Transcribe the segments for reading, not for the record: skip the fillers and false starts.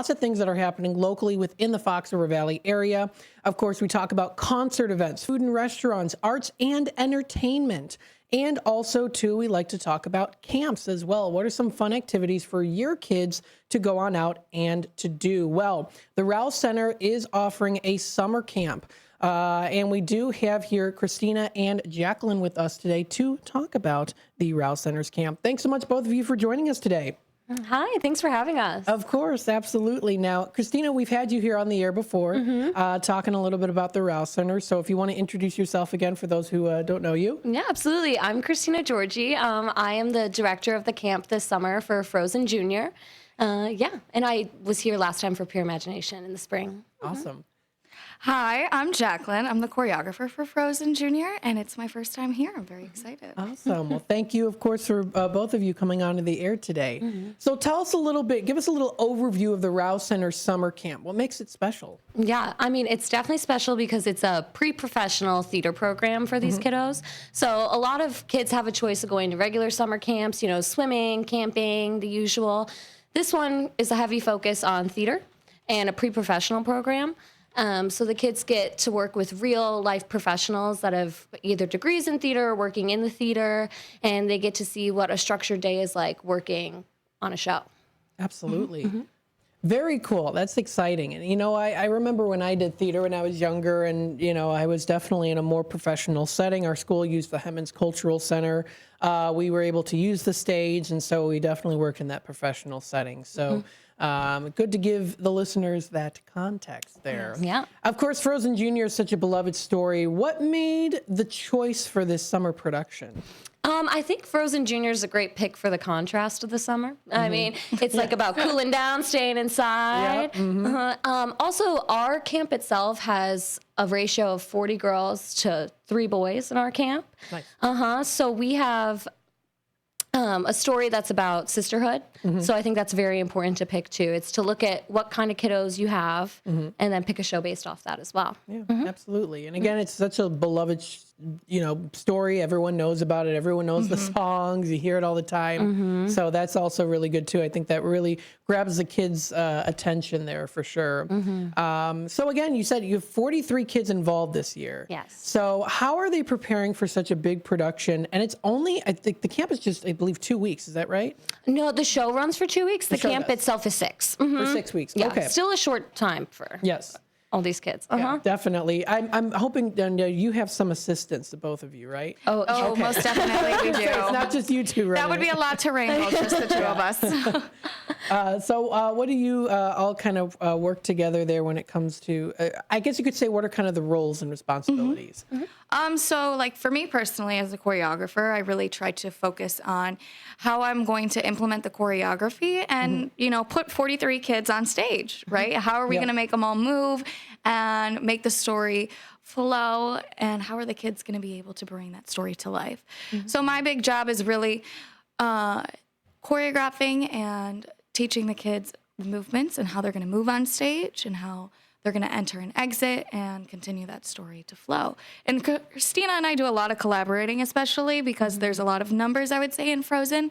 Lots of things that are happening locally within the Fox River Valley area. Of course, we talk about concert events, food and restaurants, arts and entertainment. And also, too, we like to talk about camps as well. What are some fun activities for your kids to go on out and to do? Well, the Raue Center is offering a summer camp. And we do have here Christina and Jacqueline with us today to talk about the Raue Center's camp. Thanks so much, both of you, for joining us today. Hi, thanks for having us. Of course, absolutely. Now, Christina, we've had you here on the air before, talking a little bit about the Raue Center. So if you want to introduce yourself again for those who don't know you. Yeah, absolutely. I'm Christina Giorgi. I am the director of the camp this summer for Frozen Junior. And I was here last time for Pure Imagination in the spring. Awesome. Hi, I'm Jacqueline. I'm the choreographer for Frozen Junior, and it's my first time here. I'm very excited. Awesome. Well, thank you, of course, for both of you coming onto the air today. So tell us a little bit, give us a little overview of the Raue Center Summer Camp. What makes it special? Yeah, I mean, it's definitely special because it's a pre-professional theater program for these kiddos. So a lot of kids have a choice of going to regular summer camps, you know, swimming, camping, the usual. This one is a heavy focus on theater and a pre-professional program. So the kids get to work with real life professionals that have either degrees in theater or working in the theater, and they get to see what a structured day is like working on a show. Absolutely. Very cool. That's exciting. And, you know, I remember when I did theater when I was younger, and, you know, I was definitely in a more professional setting. Our school used the Hemmons Cultural Center. We were able to use the stage, and so we definitely worked in that professional setting. So good to give the listeners that context there. Yeah. Of course, Frozen Junior is such a beloved story. What made the choice for this summer production? I think Frozen Junior is a great pick for the contrast of the summer. I mean, it's like about cooling down, staying inside. Also, our camp itself has a ratio of 40 girls to 3 boys in our camp. Nice. So we have a story that's about sisterhood. So I think that's very important to pick too. It's to look at what kind of kiddos you have and then pick a show based off that as well. Yeah, absolutely. And again, it's such a beloved, story. Everyone knows about it. Everyone knows the songs. You hear it all the time. So that's also really good too. I think that really grabs the kids' attention there for sure. So again, you said you have 43 kids involved this year. Yes. So how are they preparing for such a big production? And it's only, I think the camp is just, I believe, 2 weeks. Is that right? No, the show runs for 2 weeks. The camp itself is 6. For 6 weeks. Yeah, Okay. still a short time for all these kids. Yeah, definitely. I'm hoping you have some assistance, the both of you, right? Oh, most definitely we do. It's not just you two, right? That would be a lot to wrangle, just the two of us. So what do you all kind of work together there when it comes to, I guess you could say, what are kind of the roles and responsibilities? So like for me personally as a choreographer, I really try to focus on how I'm going to implement the choreography and, put 43 kids on stage, right? How are we going to make them all move and make the story flow, and how are the kids going to be able to bring that story to life? So my big job is really choreographing and teaching the kids movements and how they're going to move on stage and how they're going to enter and exit and continue that story to flow. And Christina and I do a lot of collaborating, especially because there's a lot of numbers, I would say, in Frozen,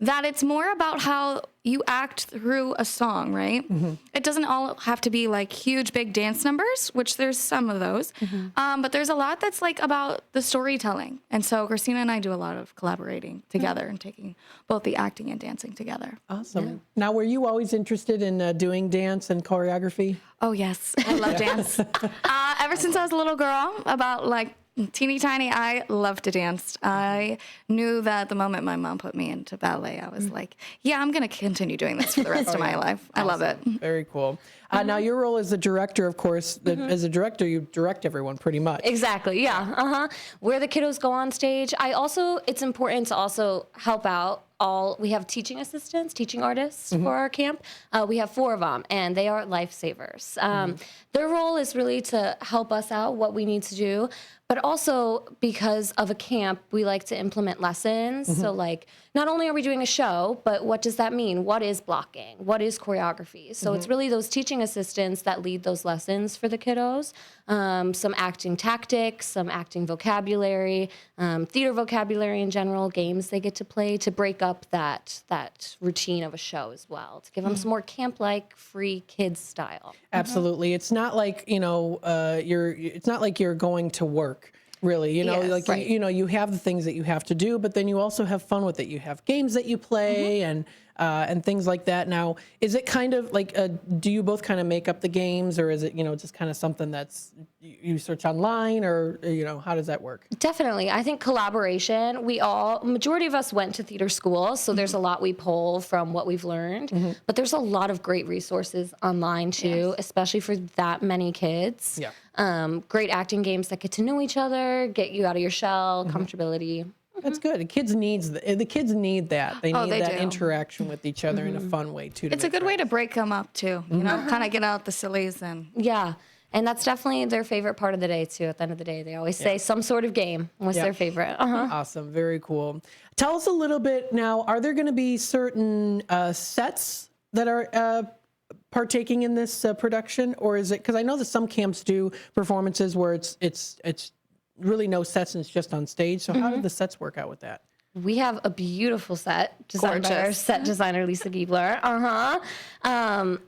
that it's more about how you act through a song, right? It doesn't all have to be like huge, big dance numbers, which there's some of those. But there's a lot that's like about the storytelling. And so Christina and I do a lot of collaborating together and taking both the acting and dancing together. Awesome. Yeah. Now, were you always interested in doing dance and choreography? Oh, yes. I love dance. Ever since I was a little girl, about like teeny tiny, I loved to dance. I knew that the moment my mom put me into ballet, I was like, yeah, I'm going to continue doing this for the rest of my life. I love it. Very cool. Now, your role as the director, of course, as a director, you direct everyone pretty much. Exactly, yeah. Where the kiddos go on stage. It's important to also help out we have teaching assistants, teaching artists for our camp. We have 4 of them, and they are lifesavers. Their role is really to help us out, what we need to do. But also because of a camp, we like to implement lessons. So like, not only are we doing a show, but what does that mean? What is blocking? What is choreography? So it's really those teaching assistants that lead those lessons for the kiddos. Some acting tactics, some acting vocabulary, theater vocabulary in general, games they get to play to break up that routine of a show as well, to give them some more camp-like, free kids style. Absolutely. It's not like, it's not like you're going to work. Really, Yes, like, right. you have the things that you have to do, but then you also have fun with it. You have games that you play and things like that. Now, is it kind of like, do you both kind of make up the games, or is it, just kind of something that's you search online, or, how does that work? Definitely. I think collaboration, majority of us went to theater school, so there's a lot we pull from what we've learned, but there's a lot of great resources online too, especially for that many kids. Yeah. Great acting games that get to know each other, get you out of your shell, comfortability. That's good. The kids need that. They need they that do. interaction with each other in a fun way too. It's a good way to break them up too. Kind of get out the sillies and. Yeah. And that's definitely their favorite part of the day too. At the end of the day, they always say some sort of game was their favorite. Awesome. Very cool. Tell us a little bit now, are there going to be certain sets that are partaking in this production, or is it, because I know that some camps do performances where it's really no sets and it's just on stage. So how do the sets work out with that? We have a beautiful set designed by our Gorgeous. set designer, Lisa Giebler.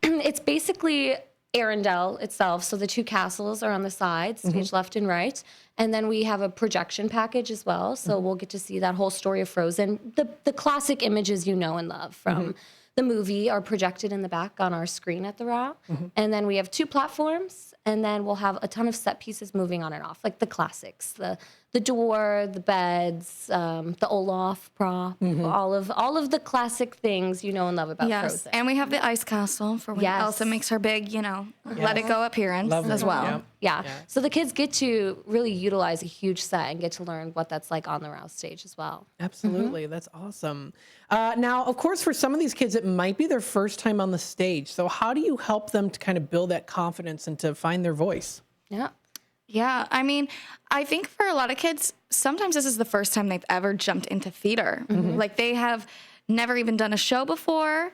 It's basically Arendelle itself. So the two castles are on the sides, stage left and right. And then we have a projection package as well. So we'll get to see that whole story of Frozen. The classic images you know and love from the movie are projected in the back on our screen at the Raue. And then we have 2 platforms, and then we'll have a ton of set pieces moving on and off, like the classics, the door, the beds, the Olaf prop, all of the classic things you know and love about Yes, Frozen. and we have the ice castle for when Yes. Elsa makes her big, let it go appearance Lovely. as well. Yep. Yeah. So the kids get to really utilize a huge set and get to learn what that's like on the Raue stage as well. Absolutely. That's awesome. Now, of course, for some of these kids, it might be their first time on the stage. So how do you help them to kind of build that confidence and to find their voice? Yeah. Yeah, I mean, I think for a lot of kids, sometimes this is the first time they've ever jumped into theater. Like they have never even done a show before,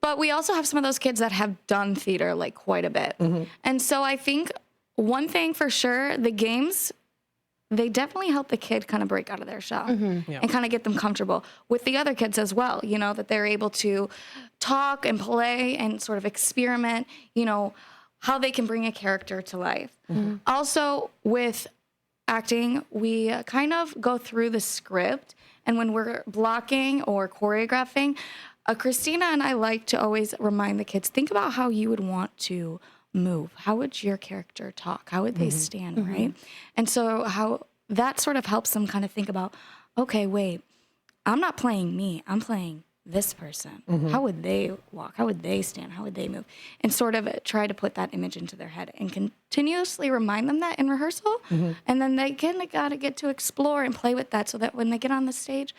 but we also have some of those kids that have done theater like quite a bit. And so I think one thing for sure, the games, they definitely help the kid kind of break out of their shell and kind of get them comfortable with the other kids as well, that they're able to talk and play and sort of experiment, how they can bring a character to life. Also, with acting, we kind of go through the script, and when we're blocking or choreographing, Christina and I like to always remind the kids, think about how you would want to move. How would your character talk? How would they stand, right? And so how that sort of helps them kind of think about, okay, wait, I'm not playing me, I'm playing this person. How would they walk? How would they stand? How would they move? And sort of try to put that image into their head and continuously remind them that in rehearsal. And then they kind of got to get to explore and play with that so that when they get on the stage,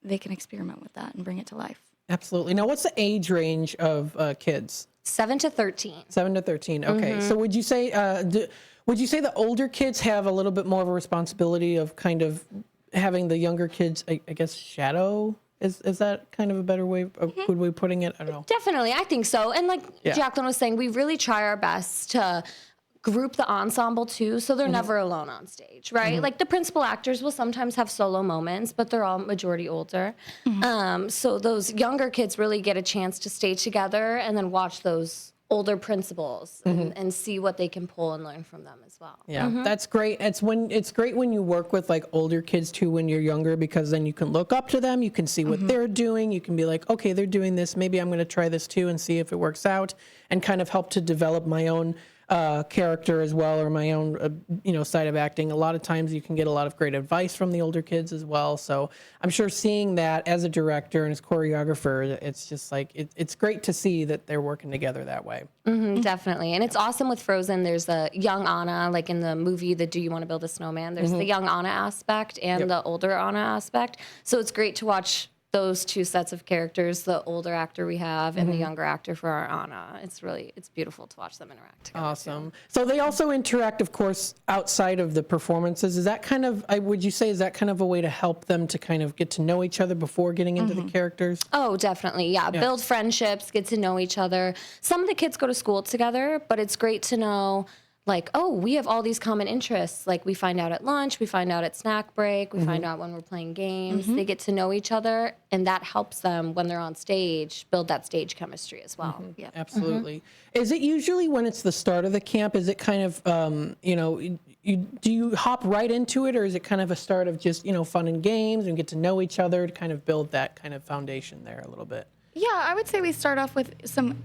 they can experiment with that and bring it to life. Absolutely. Now, what's the age range of kids? 7 to 13. 7 to 13. Okay. So would you say the older kids have a little bit more of a responsibility of kind of having the younger kids, I guess, shadow? Is that kind of a better way, a good way of putting it? I don't know. Definitely, I think so. And like Jacqueline was saying, we really try our best to group the ensemble too, so they're never alone on stage, right? Like the principal actors will sometimes have solo moments, but they're all majority older. So those younger kids really get a chance to stay together and then watch those older principals and see what they can pull and learn from them as well. Yeah, that's great. It's great when you work with like older kids too when you're younger, because then you can look up to them, you can see what they're doing, you can be like, okay, they're doing this, maybe I'm going to try this too and see if it works out, and kind of help to develop my own character as well, or my own side of acting. A lot of times you can get a lot of great advice from the older kids as well. So I'm sure seeing that as a director and as choreographer, it's just like it's great to see that they're working together that way. Definitely. And it's awesome with Frozen. There's the young Anna, like in the movie, the Do You Want to Build a Snowman? There's the young Anna aspect and the older Anna aspect. So it's great to watch those two sets of characters, the older actor we have and the younger actor for our Anna. It's beautiful to watch them interact together. Awesome. So they also interact, of course, outside of the performances. Is that kind of, would you say, is that kind of a way to help them to kind of get to know each other before getting into the characters? Oh, definitely. Yeah. Build friendships, get to know each other. Some of the kids go to school together, but it's great to know, like, oh, we have all these common interests. Like, we find out at lunch, we find out at snack break, we find out when we're playing games. They get to know each other, and that helps them when they're on stage build that stage chemistry as well. Yeah. Absolutely. Is it usually when it's the start of the camp, is it kind of, you know, do you hop right into it, or is it kind of a start of just, you know, fun and games and get to know each other to kind of build that kind of foundation there a little bit? Yeah, I would say we start off with some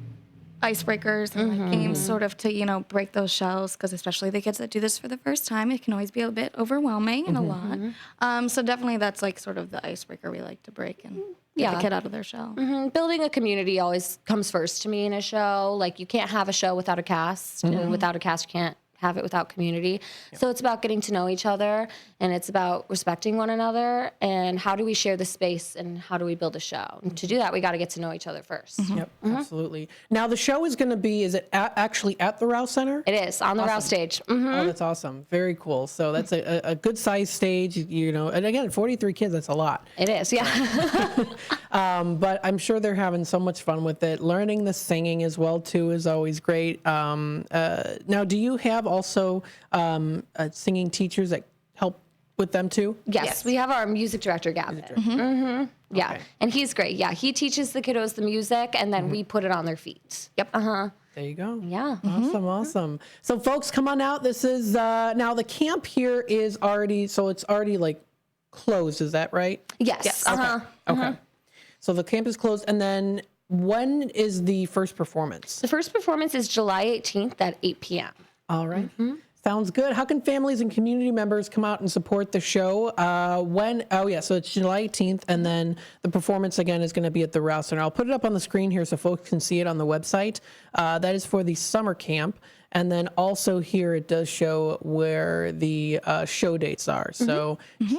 icebreakers and like games sort of to, you know, break those shells, because especially the kids that do this for the first time, it can always be a bit overwhelming and a lot. So definitely that's like sort of the icebreaker we like to break and get the kid out of their shell. Building a community always comes first to me in a show. Like, you can't have a show without a cast, and without a cast, you can't have it without community. So it's about getting to know each other, and it's about respecting one another, and how do we share the space, and how do we build a show? And to do that, we got to get to know each other first. Yep, absolutely. Now the show is going to be, is it actually at the Raue Center? It is on the Raue stage. Oh, that's awesome. Very cool. So that's a good sized stage, you know, and again, 43 kids, that's a lot. It is, yeah. But I'm sure they're having so much fun with it. Learning the singing as well, too, is always great. Now, do you have also singing teachers that help with them, too? Yes, we have our music director, Gavin. Yeah, Okay. and he's great. Yeah, he teaches the kiddos the music, and then we put it on their feet. Yep. There you go. Yeah. Awesome, awesome. So, folks, come on out. This is, now the camp here is already, so it's already, like, closed. Is that right? Yes. Okay. So the camp is closed. And then when is the first performance? The first performance is July 18th at 8 p.m. All right. Sounds good. How can families and community members come out and support the show? So it's July 18th, and then the performance again is going to be at the Raue Center. I'll put it up on the screen here so folks can see it on the website. That is for the summer camp. And then also here it does show where the show dates are. So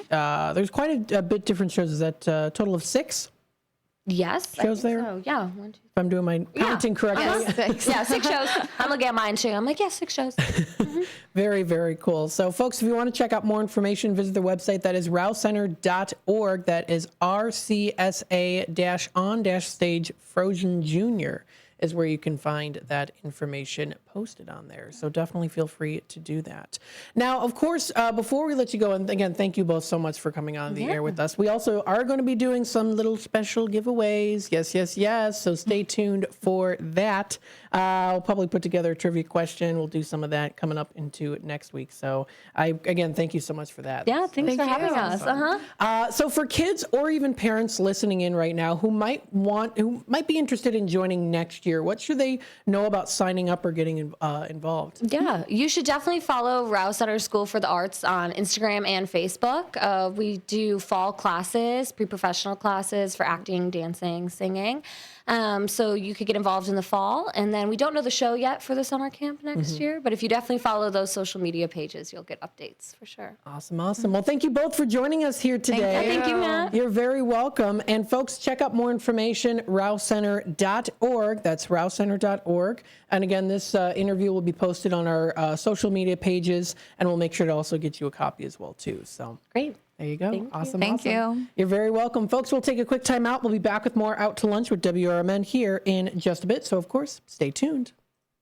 there's quite a bit different shows. Is that a total of 6? Yes. Shows there? So, yeah. 1, 2, If I'm doing my counting correctly. yeah, 6 shows. I'm looking at mine too. I'm like, 6 shows. Very, very cool. So, folks, if you want to check out more information, visit their website. That is rausecenter.org. That is RCSA-on-stage Frozen Jr. is where you can find that information posted on there. So definitely feel free to do that. Now, of course, before we let you go, and again, thank you both so much for coming on the air with us. We also are going to be doing some little special giveaways. Yes. So stay tuned for that. I'll probably put together a trivia question. We'll do some of that coming up into next week. So again, thank you so much for that. Yeah, thanks for having us. So for kids or even parents listening in right now who might be interested in joining next year, what should they know about signing up or getting involved? Yeah, you should definitely follow Raue Center School for the Arts on Instagram and Facebook. We do fall classes, pre-professional classes for acting, dancing, singing. So you could get involved in the fall. And then we don't know the show yet for the summer camp next year, but if you definitely follow those social media pages, you'll get updates for sure. Awesome. Well, thank you both for joining us here today. Thank you, Matt. You're very welcome. And folks, check out more information, rausecenter.org. That's rausecenter.org. And again, this interview will be posted on our social media pages, and we'll make sure to also get you a copy as well, too. So Great. there you go. Awesome. Thank you. You're very welcome. Folks, we'll take a quick time out. We'll be back with more Out to Lunch with WRMN here in just a bit. So, of course, stay tuned.